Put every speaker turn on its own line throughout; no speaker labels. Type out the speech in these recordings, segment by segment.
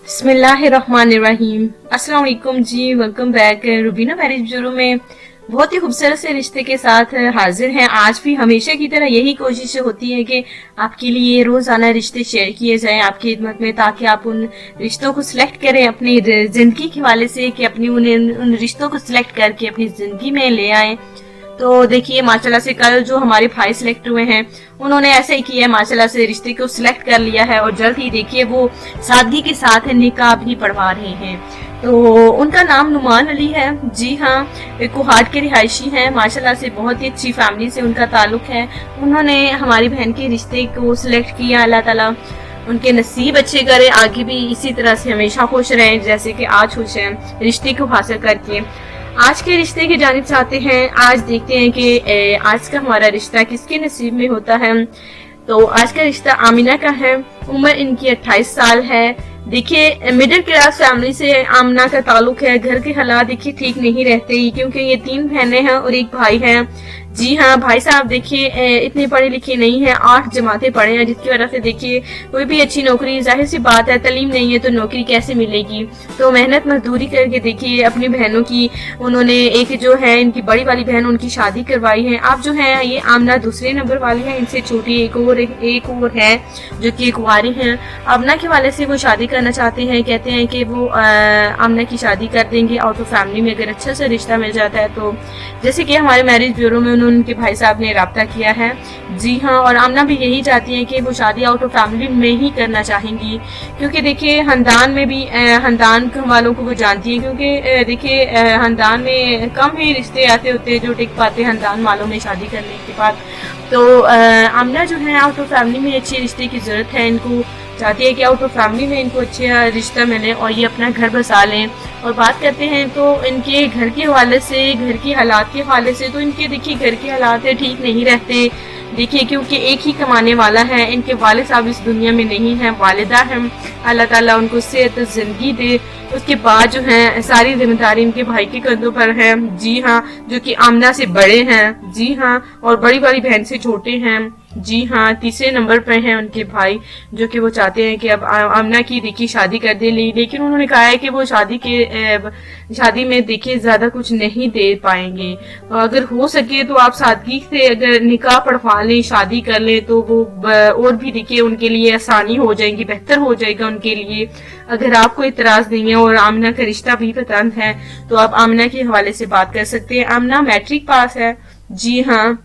बिस्मिल्लाहिर्रहमानिर्रहीम। अस्सलाम वालेकुम जी, welcome back. Rubina marriage bureau में बहुत ही खूबसूरत से रिश्ते के साथ हाजिर हैं। आज भी हमेशा की तरह यही कोशिश होती है कि आपके लिए रोजाना रिश्ते शेयर किए जाएं आपकी खिदमत में, ताकि आप उन रिश्तों को सिलेक्ट करें अपनी जिंदगी के हवाले से, कि अपनी उन रिश्तों को सिलेक्ट करके अपनी जिंदगी में ले आए। तो देखिए माशाल्लाह से कल जो हमारे भाई सिलेक्ट हुए हैं उन्होंने ऐसे ही किया है, माशाल्लाह से रिश्ते को सिलेक्ट कर लिया है और जल्द ही देखिए वो सादगी के साथ निकाह भी पढ़वा रहे हैं। तो उनका नाम नुमान अली है। जी हाँ, कोहाट के रिहायशी हैं। माशाल्लाह से बहुत ही अच्छी फैमिली से उनका ताल्लुक है। उन्होंने हमारी बहन के रिश्ते को सिलेक्ट किया। अल्लाह ताला उनके नसीब अच्छे करे, आगे भी इसी तरह से हमेशा खुश रहें जैसे कि आज खुश हैं रिश्ते को हासिल करके। आज के रिश्ते की जानिब चाहते हैं। आज देखते हैं कि आज का हमारा रिश्ता किसके नसीब में होता है। तो आज का रिश्ता आमिना का है। उम्र इनकी 28 साल है। देखिए मिडिल क्लास फैमिली से आमिना का ताल्लुक है। घर के हालात देखिए ठीक नहीं रहते क्योंकि ये 3 बहनें हैं और 1 भाई है। जी हाँ, भाई साहब देखिए इतने पढ़े लिखे नहीं हैं, 8 जमातें पढ़े हैं, जिसकी वजह से देखिए कोई भी अच्छी नौकरी, जाहिर सी बात है तालीम नहीं है तो नौकरी कैसे मिलेगी। तो मेहनत मजदूरी करके देखिए अपनी बहनों की उन्होंने एक जो है इनकी बड़ी वाली बहन उनकी शादी करवाई है। आप जो है ये आमना दूसरे नंबर वाली है, इनसे छोटी एक और है जो कि कुंवारी है। आमना के वाले से वो शादी करना चाहते हैं, कहते हैं कि वो आमना की शादी कर देंगे आउट ऑफ फैमिली में अगर अच्छा सा रिश्ता मिल जाता है तो। जैसे कि हमारे मैरिज ब्यूरो में उनके भाई साहब ने राब्ता किया है। जी हाँ, और आमना भी यही चाहती है कि वो शादी आउट ऑफ फैमिली में ही करना चाहेंगी, क्योंकि देखिए खानदान में भी खानदान वालों को वो जानती है, क्योंकि देखिए खानदान में कम ही रिश्ते ऐसे होते हैं जो टिक पाते हैं खानदान वालों में शादी करने के बाद। तो आमना जो है आउट ऑफ फैमिली में अच्छे रिश्ते की जरूरत है। इनको चाहती है कि आउट ऑफ फैमिली में इनको अच्छा रिश्ता मिले और ये अपना घर बसा लें। और बात करते हैं तो इनके घर के हवाले से, घर की हालात के हवाले से, तो इनके देखिए घर के हालात ठीक नहीं रहते। देखिए क्योंकि एक ही कमाने वाला है, इनके वालिद साहब इस दुनिया में नहीं है, वालिदा हैं। अल्लाह ताला उनको सेहत जिंदगी दे। उसके बाद जो है सारी जिम्मेदारी इनके भाई के कंधों पर है। जी हाँ, जो कि आमना से बड़े हैं। जी हाँ, और बड़ी वाली बहन से छोटे हैं। जी हाँ, तीसरे नंबर पर हैं उनके भाई, जो कि वो चाहते हैं कि अब आमना की देखिए शादी कर दे, लेकिन उन्होंने कहा है कि वो शादी में देखिए ज्यादा कुछ नहीं दे पाएंगे। अगर हो सके तो आप सादगी से अगर निकाह पढ़वा लें, शादी कर लें तो वो और भी देखिए उनके लिए आसानी हो जाएगी, बेहतर हो जाएगा उनके लिए। अगर आपको इतराज नहीं है और आमना का रिश्ता भी पसंद है तो आप आमना के हवाले से बात कर सकते हैं। आमना मैट्रिक पास है। जी हाँ,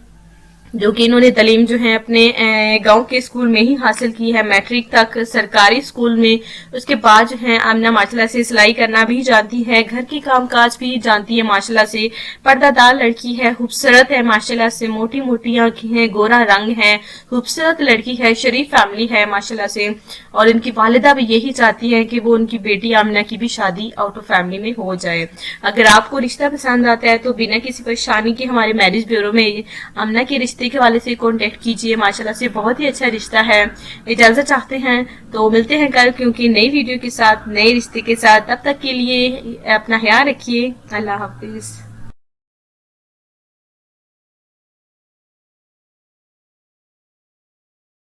जो कि इन्होंने तालीम जो है अपने गांव के स्कूल में ही हासिल की है, मैट्रिक तक सरकारी स्कूल में। उसके बाद जो है आमना माशाल्लाह से सिलाई करना भी जानती है, घर के कामकाज भी जानती है। माशाल्लाह से पर्दादार लड़की है, खूबसूरत है माशाल्लाह से, मोटी मोटी आंखें हैं, गोरा रंग है, खूबसूरत लड़की है, शरीफ फैमिली है माशाल्लाह से। और इनकी वालिदा भी यही चाहती है कि वो उनकी बेटी आमना की भी शादी आउट ऑफ फैमिली में हो जाए। अगर आपको रिश्ता पसंद आता है तो बिना किसी परेशानी के हमारे मैरिज ब्यूरो में आमना के रिश्ते के वाले से कांटेक्ट कीजिए। माशाल्लाह से बहुत ही अच्छा रिश्ता है। इजाजत चाहते हैं तो मिलते हैं कल क्योंकि नई वीडियो के साथ, नए रिश्ते के साथ। तब तक के लिए अपना ख्याल रखिए। अल्लाह हाफिज।